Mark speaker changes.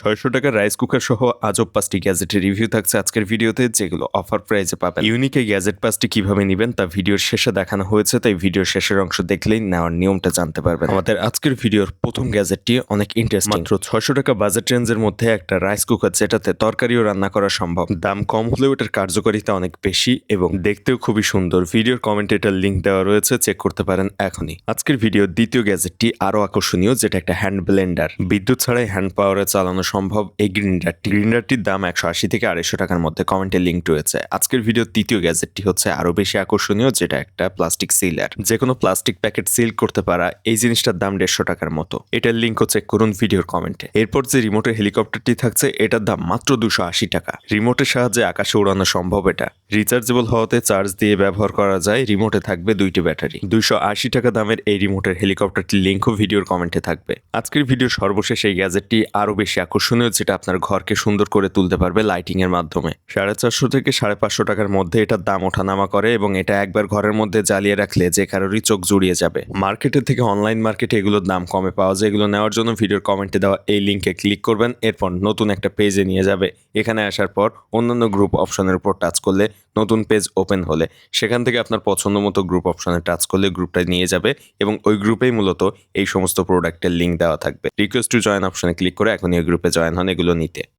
Speaker 1: ৬০০ টাকার rice cooker সহ আজব ৫টি গ্যাজেটের রিভিউ থাকছে আজকের ভিডিওতে, যেগুলো অফার প্রাইসে পাবেন। ইউনিক এই গ্যাজেট 5টি কিভাবে নেবেন তা ভিডিওর শেষে দেখানো হয়েছে, তাই ভিডিওর শেষের অংশ দেখলেই নেওয়ার নিয়মটা জানতে পারবেন। আমাদের আজকের ভিডিওর প্রথম গ্যাজেটটি অনেক ইন্টারেস্টিং। মাত্র ৬০০ টাকা বাজেট রেঞ্জের মধ্যে একটা রাইস কুকার, যেটাতে তরকারিও রান্না করা সম্ভব। দাম কম হলেও এটার কার্যকারিতা অনেক বেশি এবং দেখতেও খুবই সুন্দর। ভিডিওর কমেন্টে এটার লিঙ্ক দেওয়া রয়েছে, চেক করতে পারেন এখনই। আজকের ভিডিওর দ্বিতীয় গ্যাজেটটি আরো আকর্ষণীয়, যেটা একটা হ্যান্ড ব্লেন্ডার। বিদ্যুৎ ছাড়াই হ্যান্ড পাওয়ারে চালানো সম্ভব এই গ্রিন্ডারটির দাম ১৮০ থেকে ২৫০ টাকার মধ্যে, কমেন্টে লিঙ্ক রয়েছে। আজকের ভিডিওর তৃতীয় গ্যাজেটটি হচ্ছে আরো বেশি আকর্ষণীয়, যেটা একটা প্লাস্টিক সিলার। যে কোনো প্লাস্টিক প্যাকেট সিল করতে পারা এই জিনিসটার দাম ১৫০ টাকার মতো। এটার লিঙ্কও চেক করুন ভিডিওর কমেন্টে। এরপর যে রিমোটের হেলিকপ্টারটি থাকছে, এটার দাম মাত্র ২৮০ টাকা। রিমোটের সাহায্যে আকাশে উড়ানো সম্ভব। এটা রিচার্জেবল হওয়াতে চার্জ দিয়ে ব্যবহার করা যায়। রিমোটে থাকবে 2টি ব্যাটারি। ২৮০ টাকা দামের এই রিমোটের হেলিকপ্টারটির লিঙ্কও ভিডিওর কমেন্টে থাকবে। আজকের ভিডিওর সর্বশেষ এই গ্যাজেটটি আরো বেশি আকর্ষণীয়, যেটা আপনার ঘরকে সুন্দর করে তুলতে পারবে লাইটিং এর মাধ্যমে। 450 থেকে 550 টাকার মধ্যে এটার দাম ওঠানামা করে এবং এটা একবার ঘরের মধ্যে জ্বালিয়ে রাখলে যে কারোরই চোখ জুড়িয়ে যাবে। মার্কেটের থেকে অনলাইন মার্কেটে এগুলোর দাম কমে পাওয়া যায়। এগুলো নেওয়ার জন্য ভিডিওর কমেন্টে দেওয়া এই লিঙ্কে ক্লিক করবেন, এরপর নতুন একটা পেজে নিয়ে যাবে। এখানে আসার পর অন্যান্য গ্রুপ অপশনের উপর টাচ করলে নতুন পেজ ওপেন হলে সেখান থেকে আপনার পছন্দ মতো গ্রুপ অপশনে টাচ করলে গ্রুপটা নিয়ে যাবে এবং ওই গ্রুপেই মূলত এই সমস্ত প্রোডাক্টের লিঙ্ক দেওয়া থাকবে। রিকোয়েস্ট টু জয়েন অপশনে ক্লিক করে এখনই ওই গ্রুপে জয়েন হন এগুলো নিতে।